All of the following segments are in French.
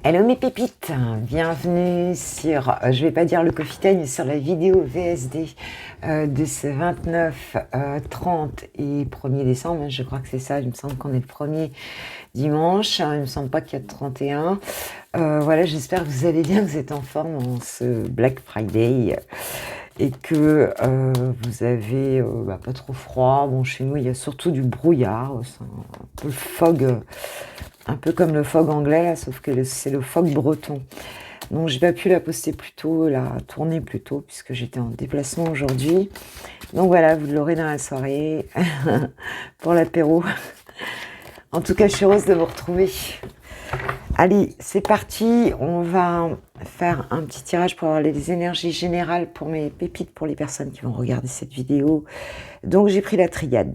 Hello mes pépites, bienvenue sur, je vais pas dire le Coffee Time, mais sur la vidéo VSD de ce 29, 30 et 1er décembre, je crois que c'est ça, il me semble qu'on est le premier dimanche, il me semble pas qu'il y a de 31. Voilà, j'espère que vous allez bien, que vous êtes en forme en ce Black Friday et que vous avez pas trop froid. Bon, chez nous, il y a surtout du brouillard, c'est un peu le fog. Un peu comme le fog anglais, là, sauf que c'est le fog breton. Donc, j'ai pas pu la poster plus tôt, la tourner plus tôt, puisque j'étais en déplacement aujourd'hui. Donc voilà, vous l'aurez dans la soirée, pour l'apéro. En tout cas, je suis heureuse de vous retrouver. Allez, c'est parti. On va faire un petit tirage pour avoir les énergies générales pour mes pépites, pour les personnes qui vont regarder cette vidéo. Donc, j'ai pris la triade.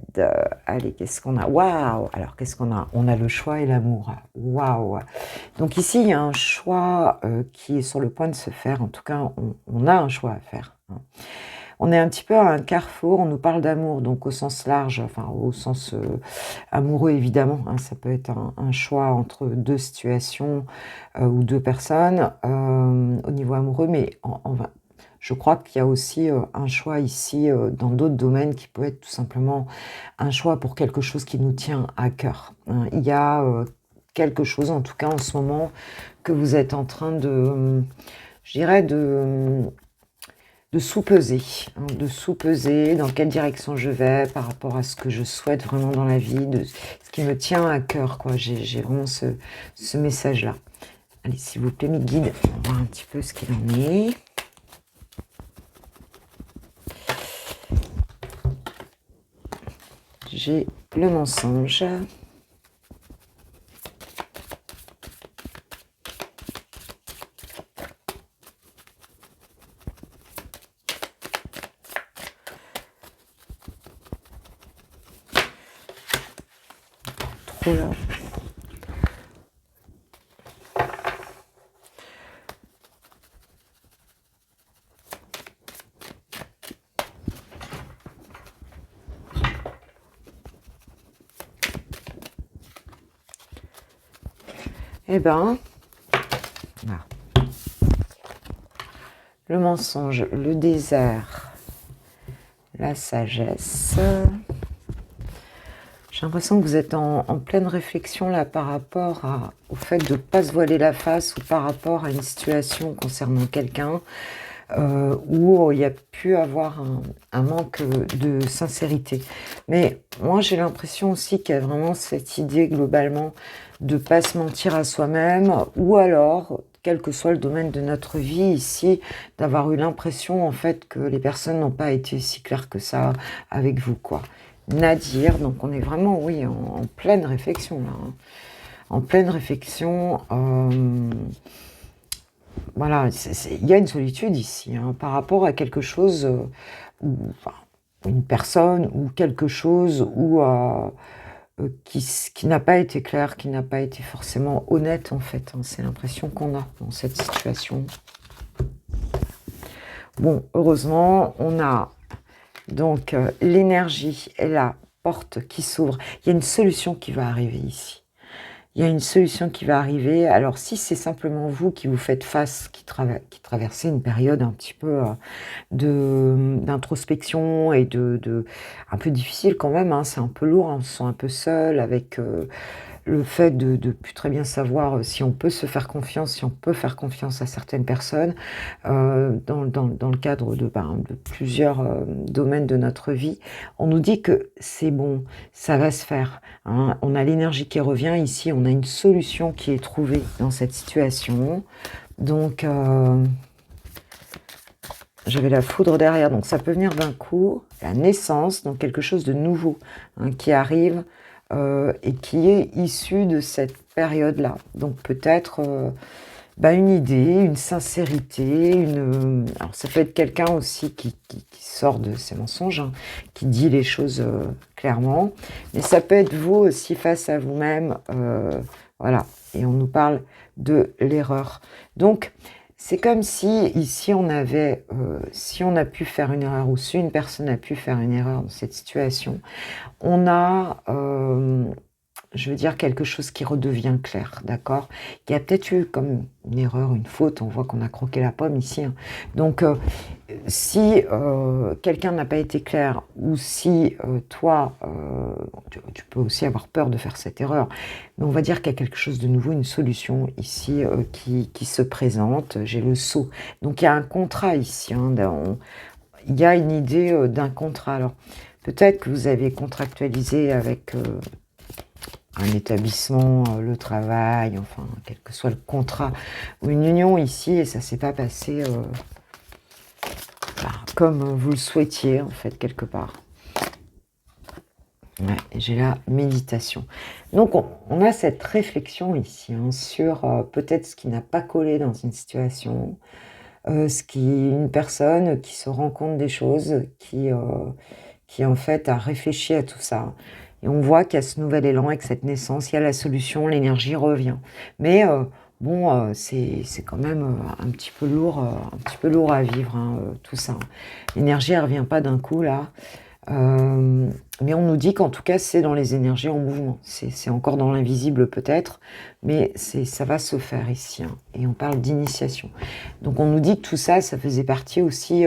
Allez, qu'est-ce qu'on a? Waouh! Alors, qu'est-ce qu'on a? On a le choix et l'amour. Waouh! Donc, ici, il y a un choix qui est sur le point de se faire. En tout cas, on a un choix à faire. On est un petit peu à un carrefour, on nous parle d'amour, donc au sens large, enfin au sens amoureux évidemment, hein, ça peut être un choix entre deux situations ou deux personnes au niveau amoureux, mais je crois qu'il y a aussi un choix ici dans d'autres domaines qui peut être tout simplement un choix pour quelque chose qui nous tient à cœur. Hein. Il y a quelque chose, en tout cas en ce moment, que vous êtes en train de, je dirais, de sous-peser, hein, de sous-peser dans quelle direction je vais par rapport à ce que je souhaite vraiment dans la vie, de ce qui me tient à cœur, quoi. J'ai vraiment ce message-là. Allez, s'il vous plaît, mes guides, on va voir un petit peu ce qu'il en est. J'ai le mensonge. Trop là. Eh ben, voilà. Le mensonge, le désert, la sagesse. J'ai l'impression que vous êtes en pleine réflexion là par rapport au fait de ne pas se voiler la face ou par rapport à une situation concernant quelqu'un où il y a pu avoir un manque de sincérité. Mais moi j'ai l'impression aussi qu'il y a vraiment cette idée globalement de ne pas se mentir à soi-même ou alors, quel que soit le domaine de notre vie ici, d'avoir eu l'impression en fait que les personnes n'ont pas été si claires que ça avec vous, quoi. Nadir, donc on est vraiment, oui, en pleine réflexion là, hein. En pleine réflexion, voilà, il y a une solitude ici, hein, par rapport à quelque chose, enfin, une personne ou quelque chose qui n'a pas été clair, qui n'a pas été forcément honnête en fait, hein, c'est l'impression qu'on a dans cette situation. Bon, heureusement, on a donc l'énergie et la porte qui s'ouvre. Il y a une solution qui va arriver ici. Il y a une solution qui va arriver. Alors si c'est simplement vous qui vous faites face, qui traversez une période un petit peu d'introspection et un peu difficile quand même, hein, c'est un peu lourd, hein, on se sent un peu seul avec le fait de plus très bien savoir si on peut se faire confiance, si on peut faire confiance à certaines personnes dans le cadre de plusieurs domaines de notre vie. On nous dit que c'est bon, ça va se faire, hein. On a l'énergie qui revient ici, on a une solution qui est trouvée dans cette situation. Donc, j'avais la foudre derrière, donc ça peut venir d'un coup, la naissance, donc quelque chose de nouveau hein, qui arrive et qui est issu de cette période-là. Donc peut-être une idée, une sincérité, alors ça peut être quelqu'un aussi qui sort de ses mensonges, hein, qui dit les choses clairement, mais ça peut être vous aussi face à vous-même, voilà, et on nous parle de l'erreur. Donc, c'est comme si ici on avait, si on a pu faire une erreur ou si une personne a pu faire une erreur dans cette situation, on a, je veux dire quelque chose qui redevient clair, d'accord? Il y a peut-être eu comme une erreur, une faute, on voit qu'on a croqué la pomme ici, hein. Donc, si quelqu'un n'a pas été clair, ou si toi, tu peux aussi avoir peur de faire cette erreur, mais on va dire qu'il y a quelque chose de nouveau, une solution ici qui se présente. J'ai le sceau. Donc, il y a un contrat ici, hein, il y a une idée d'un contrat. Alors, peut-être que vous avez contractualisé avec un établissement, le travail, enfin, quel que soit le contrat, ou une union ici, et ça s'est pas passé comme vous le souhaitiez, en fait, quelque part. Ouais, j'ai la méditation. Donc, on a cette réflexion ici, hein, sur peut-être ce qui n'a pas collé dans une situation, une personne qui se rend compte des choses, qui en fait a réfléchi à tout ça. Et on voit qu'il y a ce nouvel élan avec cette naissance, il y a la solution, l'énergie revient. Mais bon, c'est quand même un petit peu lourd à vivre, hein, tout ça. L'énergie, elle revient pas d'un coup là. Mais on nous dit qu'en tout cas, c'est dans les énergies en mouvement. C'est encore dans l'invisible peut-être, mais ça va se faire ici, hein. Et on parle d'initiation. Donc on nous dit que tout ça, ça faisait partie aussi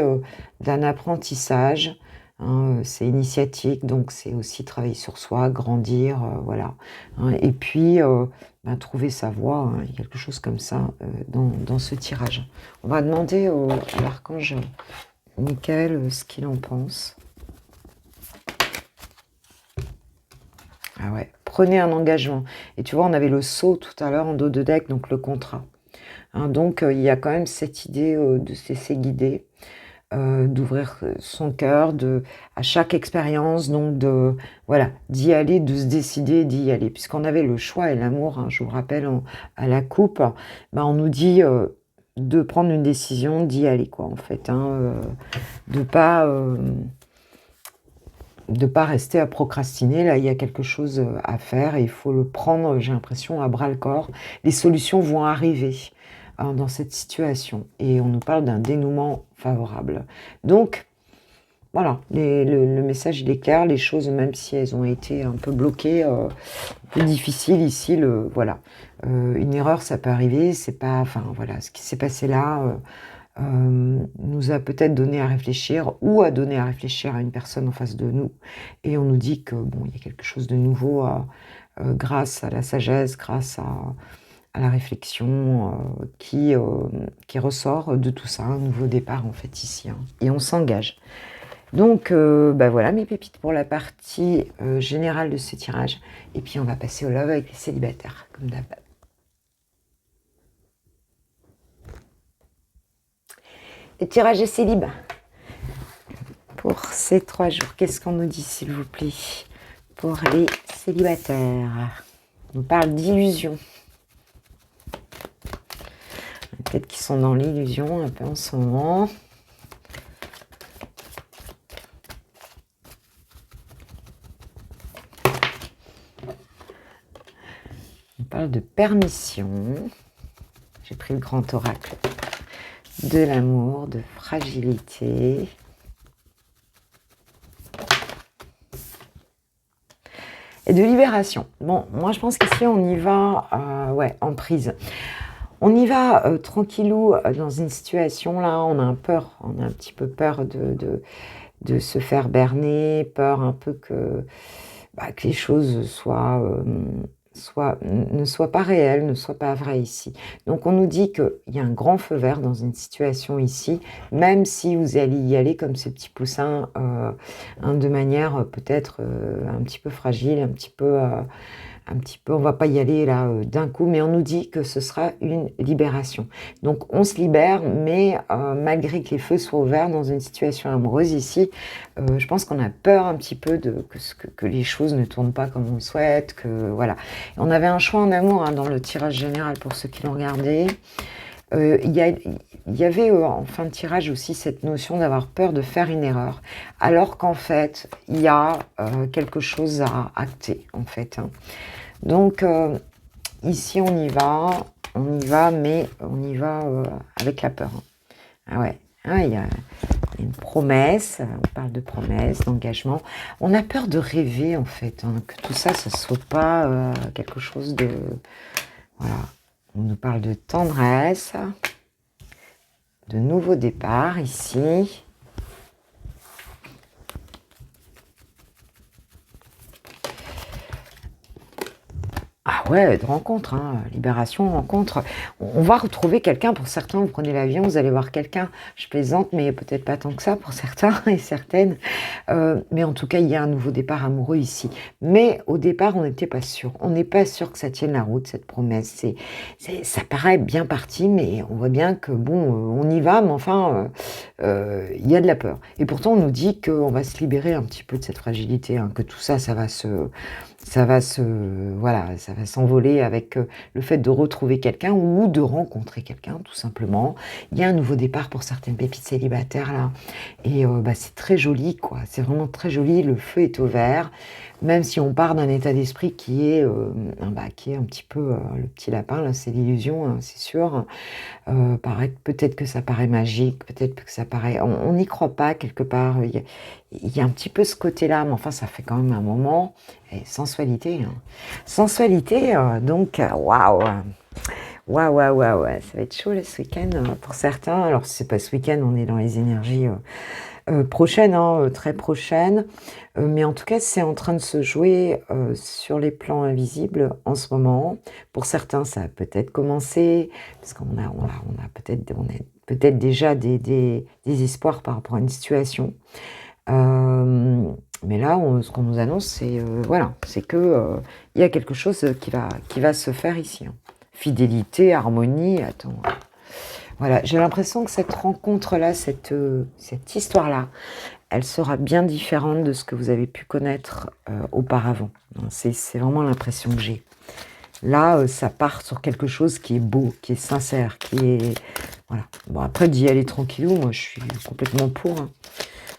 d'un apprentissage, hein, c'est initiatique, donc c'est aussi travailler sur soi, grandir, voilà, hein. Et puis, trouver sa voie, hein, il y a quelque chose comme ça dans ce tirage. On va demander à l'archange Michael ce qu'il en pense. Ah ouais, prenez un engagement. Et tu vois, on avait le sceau tout à l'heure en dos de deck, donc le contrat. Hein, donc, il y a quand même cette idée de se laisser guider, d'ouvrir son cœur, à chaque expérience, donc voilà, d'y aller, de se décider d'y aller. Puisqu'on avait le choix et l'amour, hein, je vous rappelle, à la coupe, on nous dit de prendre une décision, d'y aller, quoi, en fait. Hein, de pas rester à procrastiner. Là, il y a quelque chose à faire et il faut le prendre, j'ai l'impression, à bras-le-corps. Les solutions vont arriver dans cette situation et on nous parle d'un dénouement favorable. Donc, voilà, le message, il est clair. Les choses, même si elles ont été un peu bloquées, un peu difficiles ici, voilà. Une erreur, ça peut arriver. C'est pas, enfin, voilà, ce qui s'est passé là... nous a peut-être donné à réfléchir ou a donné à réfléchir à une personne en face de nous. Et on nous dit que bon, il y a quelque chose de nouveau grâce à la sagesse, grâce à la réflexion qui ressort de tout ça, un nouveau départ en fait ici. Hein. Et on s'engage. Donc voilà mes pépites pour la partie générale de ce tirage. Et puis on va passer au love avec les célibataires, comme d'hab. Le tirage de célib pour ces 3 jours. Qu'est-ce qu'on nous dit, s'il vous plaît, pour les célibataires? On parle d'illusion. Peut-être qu'ils sont dans l'illusion un peu en ce moment. On parle de permission. J'ai pris le grand oracle. De l'amour, de fragilité. Et de libération. Bon, moi je pense qu'ici on y va en prise. On y va tranquillou dans une situation là, on a un petit peu peur de se faire berner, peur un peu que les choses ne soient pas réelles, ne soient pas vraies ici. Donc on nous dit qu'il y a un grand feu vert dans une situation ici, même si vous allez y aller comme ce petit poussin, de manière peut-être un petit peu fragile, un petit peu, on va pas y aller là d'un coup, mais on nous dit que ce sera une libération. Donc on se libère, mais malgré que les feux soient ouverts dans une situation amoureuse ici, je pense qu'on a peur un petit peu que les choses ne tournent pas comme on le souhaite, que voilà. On avait un choix en amour hein, dans le tirage général pour ceux qui l'ont regardé. Il y avait en fin de tirage aussi cette notion d'avoir peur de faire une erreur, alors qu'en fait, il y a quelque chose à acter, en fait. Hein. Donc, ici, on y va, mais on y va avec la peur. Hein. Ah ouais, il y a une promesse, on parle de promesse, d'engagement. On a peur de rêver, en fait, hein, que tout ça, ce ne soit pas quelque chose de... Voilà, on nous parle de tendresse, de nouveau départ, ici. Ah ouais, de rencontre, hein, libération, rencontre. On va retrouver quelqu'un, pour certains, vous prenez l'avion, vous allez voir quelqu'un, je plaisante, mais peut-être pas tant que ça pour certains et certaines. Mais en tout cas, il y a un nouveau départ amoureux ici. Mais au départ, on n'était pas sûr. On n'est pas sûr que ça tienne la route, cette promesse. Ça paraît bien parti, mais on voit bien que, bon, on y va, mais enfin, il y a de la peur. Et pourtant, on nous dit qu'on va se libérer un petit peu de cette fragilité, hein, que tout ça, ça va s'envoler avec le fait de retrouver quelqu'un ou de rencontrer quelqu'un, tout simplement. Il y a un nouveau départ pour certaines pépites célibataires, là. Et c'est très joli, quoi. C'est vraiment très joli. Le feu est au vert. Même si on part d'un état d'esprit qui est un petit peu le petit lapin, là, c'est l'illusion, hein, c'est sûr. Peut-être que ça paraît magique, peut-être que ça paraît... On n'y croit pas, quelque part. Il y a un petit peu ce côté-là, mais enfin, ça fait quand même un moment. Et sensualité, hein. Sensualité, donc, waouh! Waouh, waouh, waouh, ça va être chaud là, ce week-end pour certains. Alors, si c'est pas ce week-end, on est dans les énergies prochaines, hein, très prochaines. Mais en tout cas, c'est en train de se jouer sur les plans invisibles en ce moment. Pour certains, ça a peut-être commencé, parce qu'on a, on a peut-être déjà des espoirs par rapport à une situation. Mais là, ce qu'on nous annonce, c'est voilà, c'est que il y a quelque chose qui va se faire ici, hein. Fidélité, harmonie, attends. Voilà, j'ai l'impression que cette rencontre-là, cette histoire-là, elle sera bien différente de ce que vous avez pu connaître auparavant. C'est vraiment l'impression que j'ai. Là, ça part sur quelque chose qui est beau, qui est sincère, qui est... Voilà. Bon, après, d'y aller tranquillou, moi, je suis complètement pour, hein.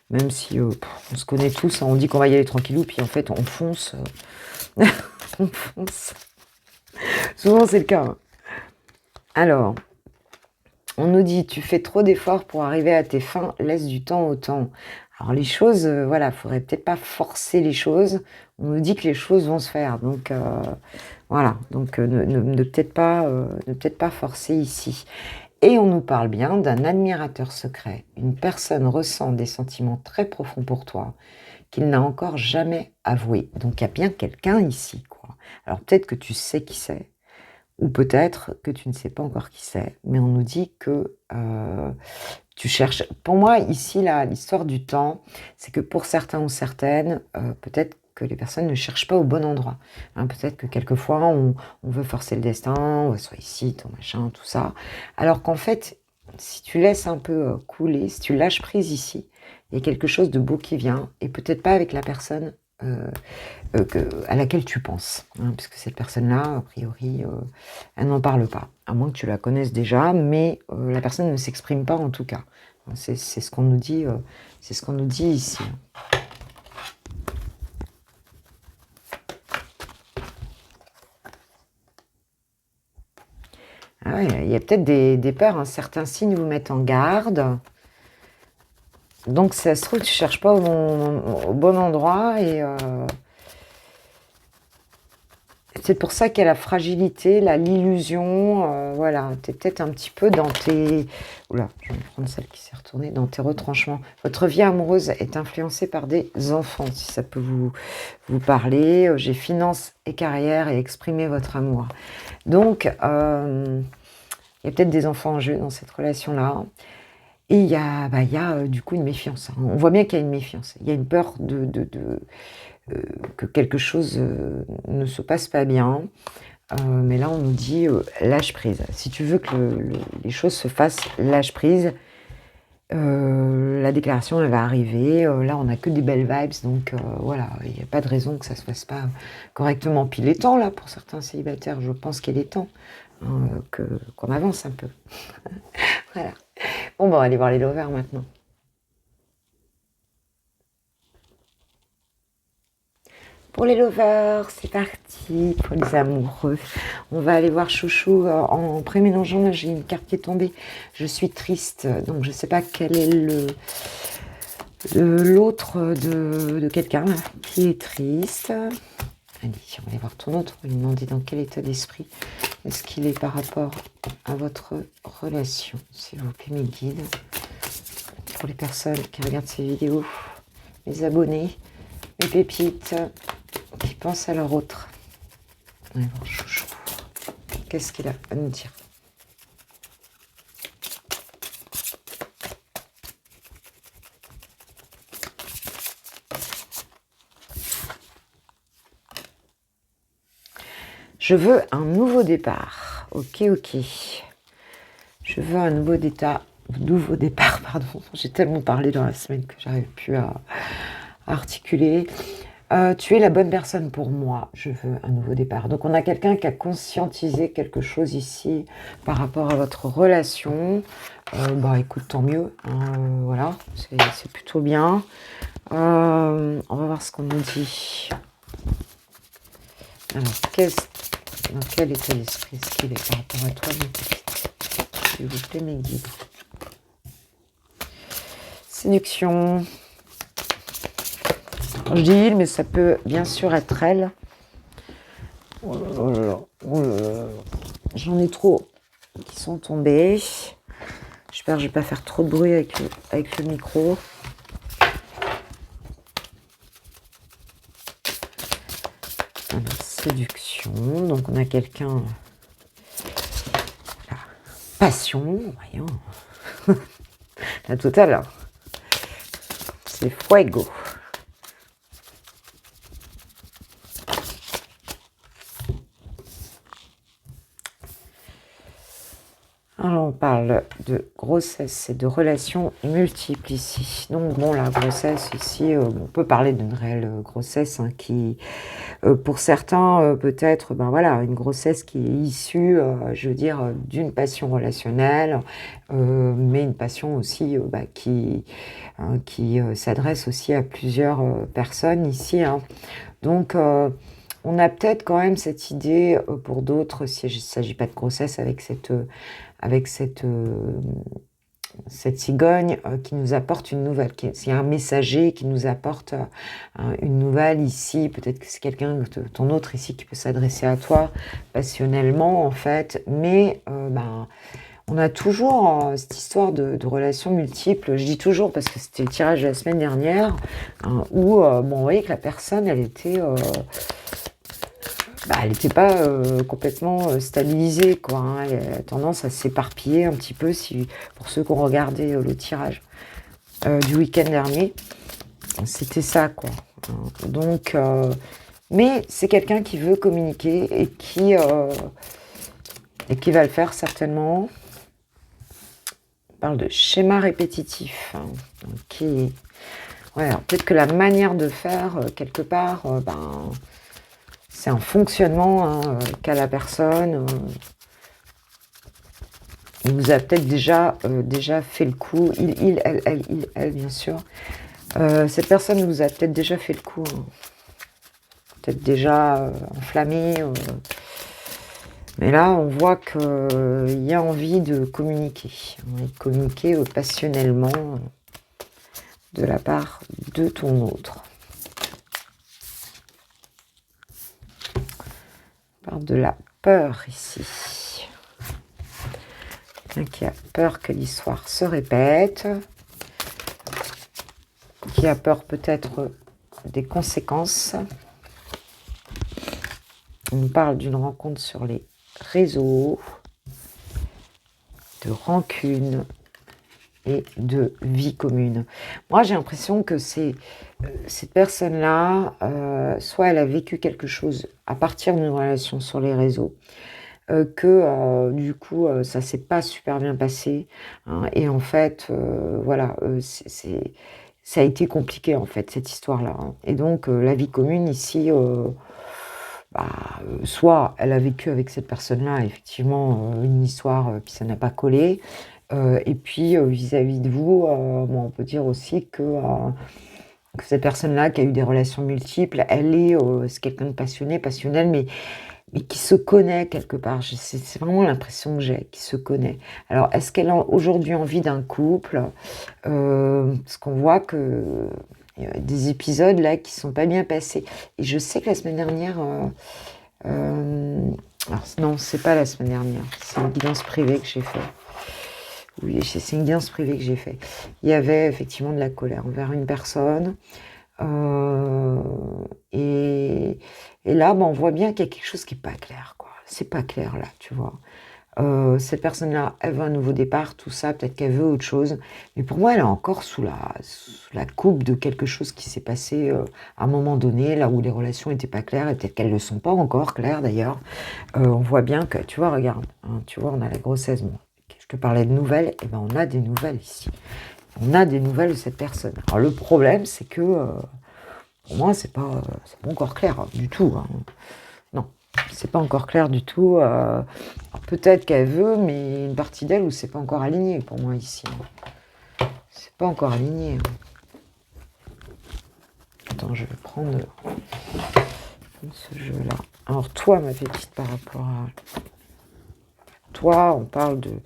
Même si on se connaît tous, hein, on dit qu'on va y aller tranquillou, puis en fait, on fonce. On fonce. Souvent, c'est le cas, hein. Alors... On nous dit, tu fais trop d'efforts pour arriver à tes fins, laisse du temps au temps. Alors les choses, voilà, faudrait peut-être pas forcer les choses. On nous dit que les choses vont se faire, donc voilà, donc ne peut-être pas forcer ici. Et on nous parle bien d'un admirateur secret. Une personne ressent des sentiments très profonds pour toi qu'il n'a encore jamais avoué. Donc il y a bien quelqu'un ici, quoi. Alors peut-être que tu sais qui c'est. Ou peut-être que tu ne sais pas encore qui c'est, mais on nous dit que tu cherches. Pour moi, ici, l'histoire du temps, c'est que pour certains ou certaines, peut-être que les personnes ne cherchent pas au bon endroit, hein. Peut-être que quelquefois, on veut forcer le destin, on va soit ici, ton machin, tout ça. Alors qu'en fait, si tu laisses un peu couler, si tu lâches prise ici, il y a quelque chose de beau qui vient, et peut-être pas avec la personne à laquelle tu penses, hein, puisque cette personne-là, a priori, elle n'en parle pas, à moins que tu la connaisses déjà, mais la personne ne s'exprime pas en tout cas. C'est ce qu'on nous dit, c'est ce qu'on nous dit ici. Ah ouais, il y a peut-être des peurs, hein. Certains signes vous mettent en garde. Donc ça se trouve, tu cherches pas au bon endroit et c'est pour ça qu'il y a la fragilité, l'illusion, voilà. Tu es peut-être un petit peu dans tes... Oula, je vais prendre celle qui s'est retournée, dans tes retranchements. Votre vie amoureuse est influencée par des enfants, si ça peut vous parler. J'ai finances et carrière et exprimer votre amour. Donc, il y a peut-être des enfants en jeu dans cette relation-là. Et il y a du coup une méfiance, hein. On voit bien qu'il y a une méfiance. Il y a une peur que quelque chose ne se passe pas bien. Mais là, on nous dit lâche prise. Si tu veux que les choses se fassent, lâche prise. La déclaration, elle va arriver. Là, on n'a que des belles vibes. Donc, voilà, il n'y a pas de raison que ça ne se fasse pas correctement. Puis il est temps, là, pour certains célibataires. Je pense qu'il est temps, hein, qu'on avance un peu. Voilà. Bon, on va aller voir les lovers maintenant. Pour les lovers, c'est parti. Pour les amoureux, on va aller voir Chouchou. En prémélangeant, là, j'ai une carte qui est tombée. Je suis triste, donc je ne sais pas quel est l'autre de quelqu'un là, qui est triste. Allez, on va aller voir ton autre. On va lui demander dans quel état d'esprit est-ce qu'il est par rapport à votre relation. S'il vous plaît, mes guides. Pour les personnes qui regardent ces vidéos, mes abonnés, mes pépites, qui pensent à leur autre. On va voir Chouchou. Qu'est-ce qu'il a à nous dire? Je veux un nouveau départ. Ok, ok. Je veux un nouveau départ, pardon. J'ai tellement parlé dans la semaine que j'arrive plus à articuler. Tu es la bonne personne pour moi. Je veux un nouveau départ. Donc on a quelqu'un qui a conscientisé quelque chose ici par rapport à votre relation. Bah écoute, tant mieux. Voilà, c'est plutôt bien. On va voir ce qu'on nous dit. Alors, dans quel état d'esprit est-ce qu'il est par rapport à toi, mes petites? S'il vous plaît, mes guides. Séduction. Je dis il, mais ça peut bien sûr être elle. Oh là là, oh là là. J'en ai trop qui sont tombés. J'espère que je ne vais pas faire trop de bruit avec le micro. Alors, séduction. Donc on a quelqu'un... Passion, voyons. La totale. C'est fuego. Alors on parle de grossesse et de relations multiples ici. Donc bon, la grossesse ici, on peut parler d'une réelle grossesse hein, qui, pour certains, peut-être, ben voilà, une grossesse qui est issue, je veux dire, d'une passion relationnelle, mais une passion aussi bah, qui s'adresse aussi à plusieurs personnes ici. Hein. Donc on a peut-être quand même cette idée pour d'autres, s'il ne s'agit pas de grossesse avec cette cigogne qui nous apporte une nouvelle, c'est un messager qui nous apporte une nouvelle ici, peut-être que c'est quelqu'un, ton autre ici qui peut s'adresser à toi passionnellement en fait, mais on a toujours cette histoire de relations multiples, je dis toujours parce que c'était le tirage de la semaine dernière, où on voyait que la personne elle était... elle n'était pas complètement stabilisée, quoi. Hein. Elle a tendance à s'éparpiller un petit peu, pour ceux qui ont regardé le tirage du week-end dernier. C'était ça, quoi. Donc, mais c'est quelqu'un qui veut communiquer et qui va le faire certainement. On parle de schéma répétitif. Hein. Donc, ouais, peut-être que la manière de faire, quelque part, c'est un fonctionnement qu'a la personne. Il nous a peut-être déjà fait le coup. Elle, bien sûr. Cette personne nous a peut-être déjà fait le coup. Hein. Peut-être déjà enflammé. Mais là, on voit qu'il y a envie de communiquer. De communiquer passionnellement de la part de ton autre. De la peur ici. Quelqu'un qui a peur que l'histoire se répète, qui a peur peut-être des conséquences. On parle d'une rencontre sur les réseaux, de rancune et de vie commune. Moi, j'ai l'impression que cette personne-là, soit elle a vécu quelque chose à partir d'une relation sur les réseaux, que du coup, ça s'est pas super bien passé. Hein, et en fait, voilà, ça a été compliqué, en fait, cette histoire-là. Hein. Et donc, la vie commune, ici... soit elle a vécu avec cette personne-là, effectivement, une histoire, puis ça n'a pas collé. Et puis, vis-à-vis de vous, on peut dire aussi que que cette personne-là qui a eu des relations multiples, c'est quelqu'un de passionné, passionnel, mais qui se connaît quelque part. C'est vraiment l'impression que j'ai, qui se connaît. Alors, est-ce qu'elle a aujourd'hui envie d'un couple? Parce qu'on voit que il y a des épisodes là qui sont pas bien passés. Et je sais que la semaine dernière, alors non, c'est pas la semaine dernière, c'est une guidance privée que j'ai fait. Oui, c'est une guidance privée que j'ai fait. Il y avait effectivement de la colère envers une personne. Euh, et, et là, on voit bien qu'il y a quelque chose qui n'est pas clair, quoi. C'est pas clair là, tu vois. Cette personne-là, elle veut un nouveau départ, tout ça, peut-être qu'elle veut autre chose. Mais pour moi, elle est encore sous la coupe de quelque chose qui s'est passé à un moment donné, là où les relations n'étaient pas claires, et peut-être qu'elles ne le sont pas encore claires d'ailleurs. On voit bien que, tu vois, regarde, hein, tu vois, on a la grossesse. Bon, je te parlais de nouvelles, et ben on a des nouvelles ici. On a des nouvelles de cette personne. Alors le problème, c'est que pour moi, c'est pas encore clair du tout. Hein. Non, c'est pas encore clair du tout. Peut-être qu'elle veut, mais une partie d'elle où c'est pas encore aligné pour moi ici. C'est pas encore aligné. Attends, je vais prendre ce jeu-là. Alors toi, ma petite, par rapport à toi, on parle de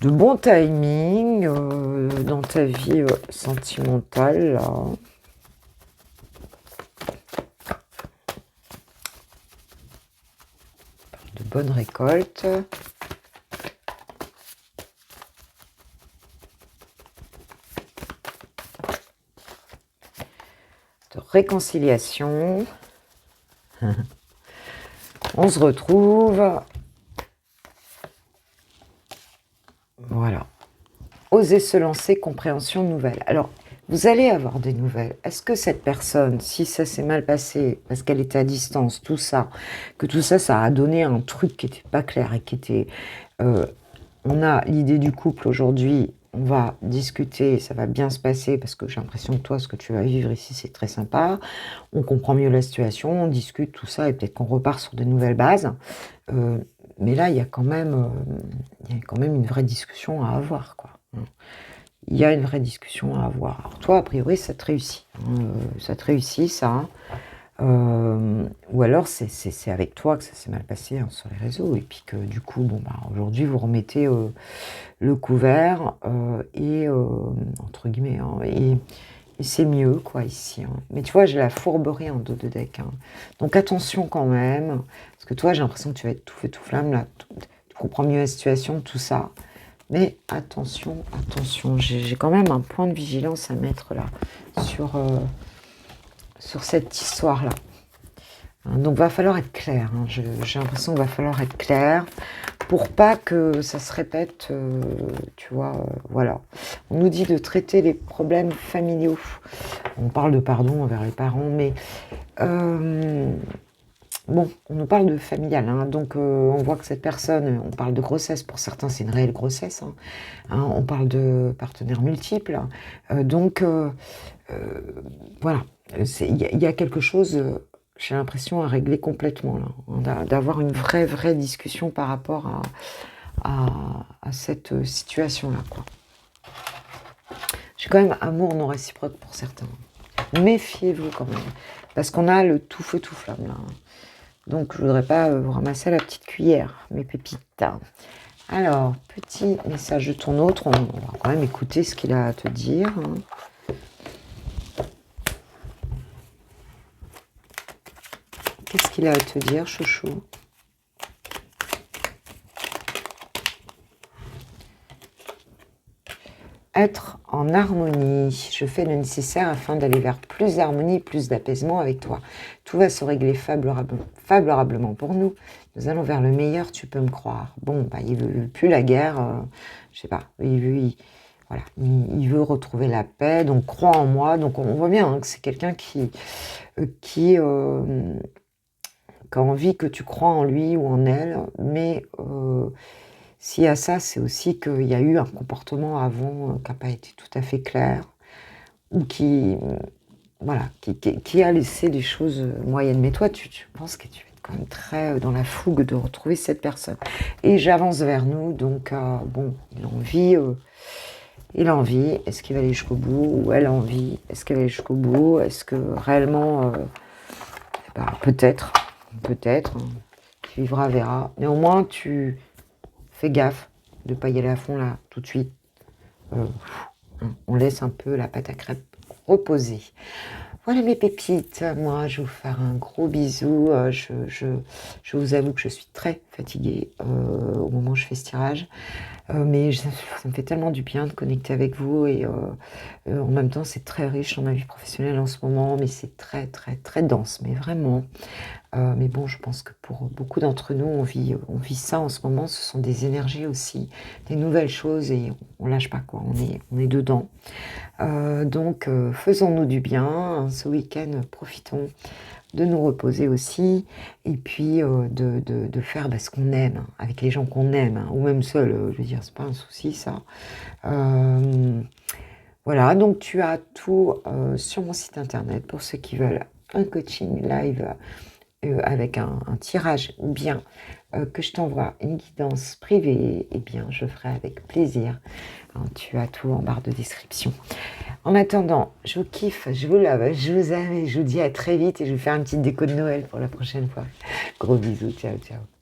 bon timing dans ta vie sentimentale. Là. De bonne récolte. De réconciliation. On se retrouve. Voilà. Oser se lancer, compréhension nouvelle. Alors, vous allez avoir des nouvelles. Est-ce que cette personne, si ça s'est mal passé, parce qu'elle était à distance, tout ça, que tout ça, ça a donné un truc qui n'était pas clair et qui était... on a l'idée du couple aujourd'hui, on va discuter, ça va bien se passer, parce que j'ai l'impression que toi, ce que tu vas vivre ici, c'est très sympa. On comprend mieux la situation, on discute tout ça, et peut-être qu'on repart sur de nouvelles bases. Mais là, il y a quand même une vraie discussion à avoir, quoi. Il y a une vraie discussion à avoir. Alors toi, a priori, ça te réussit. Ça te réussit, ça. Ou alors, c'est avec toi que ça s'est mal passé hein, sur les réseaux. Et puis que du coup, aujourd'hui, vous remettez le couvert entre guillemets, hein, et c'est mieux, quoi, ici. Hein. Mais tu vois, j'ai la fourberie en dos de deck. Hein. Donc attention quand même. Parce que toi, j'ai l'impression que tu vas être tout feu, tout flamme, là. Tu comprends mieux la situation, tout ça. Mais attention, j'ai quand même un point de vigilance à mettre là sur cette histoire-là. Hein, donc va falloir être clair. Hein. J'ai l'impression qu'il va falloir être clair pour pas que ça se répète. Tu vois, voilà. On nous dit de traiter les problèmes familiaux. On parle de pardon envers les parents, mais bon, on nous parle de familial, hein, donc on voit que cette personne, on parle de grossesse, pour certains c'est une réelle grossesse, hein, on parle de partenaires multiples, donc voilà, il y a quelque chose, j'ai l'impression, à régler complètement, là, hein, d'avoir une vraie discussion par rapport à cette situation-là, quoi. J'ai quand même amour non réciproque pour certains. Méfiez-vous quand même, parce qu'on a le tout feu tout flamme, là. Donc, je voudrais pas vous ramasser à la petite cuillère, mes pépites. Alors, petit message de ton autre. On va quand même écouter ce qu'il a à te dire. Qu'est-ce qu'il a à te dire, chouchou ? Être en harmonie. Je fais le nécessaire afin d'aller vers plus d'harmonie, plus d'apaisement avec toi. Tout va se régler favorablement pour nous. Nous allons vers le meilleur, tu peux me croire. Bon, il veut plus la guerre, je sais pas. Il veut retrouver la paix, donc crois en moi. Donc on voit bien hein, que c'est quelqu'un qui a envie que tu crois en lui ou en elle, mais s'il y a ça, c'est aussi qu'il y a eu un comportement avant qui n'a pas été tout à fait clair, ou qui a laissé des choses moyennes. Mais toi, tu penses que tu vas être quand même très dans la fougue de retrouver cette personne. Et j'avance vers nous, donc il a envie Il a envie, est-ce qu'il va aller jusqu'au bout? Ou elle a envie, est-ce qu'elle va aller jusqu'au bout? Est-ce que réellement, peut-être, peut-être, hein, tu vivras, verras. Néanmoins, tu fais gaffe de ne pas y aller à fond là, tout de suite. On laisse un peu la pâte à crêpes reposer. Voilà mes pépites, moi je vais vous faire un gros bisou, je vous avoue que je suis très fatiguée au moment où je fais ce tirage, mais ça me fait tellement du bien de connecter avec vous et en même temps c'est très riche dans ma vie professionnelle en ce moment, mais c'est très très très dense, mais vraiment. Mais bon, je pense que pour beaucoup d'entre nous, on vit ça en ce moment, ce sont des énergies aussi, des nouvelles choses et on lâche pas quoi, on est dedans. Donc, faisons-nous du bien, hein, ce week-end, profitons de nous reposer aussi, et puis de faire ce qu'on aime, hein, avec les gens qu'on aime, hein, ou même seul, je veux dire, c'est pas un souci ça. Voilà, donc tu as tout sur mon site internet pour ceux qui veulent un coaching live avec un tirage ou bien que je t'envoie une guidance privée, eh bien je ferai avec plaisir. Hein, tu as tout en barre de description. En attendant, je vous kiffe, je vous love, je vous aime et je vous dis à très vite et je vais faire une petite déco de Noël pour la prochaine fois. Gros bisous, ciao ciao.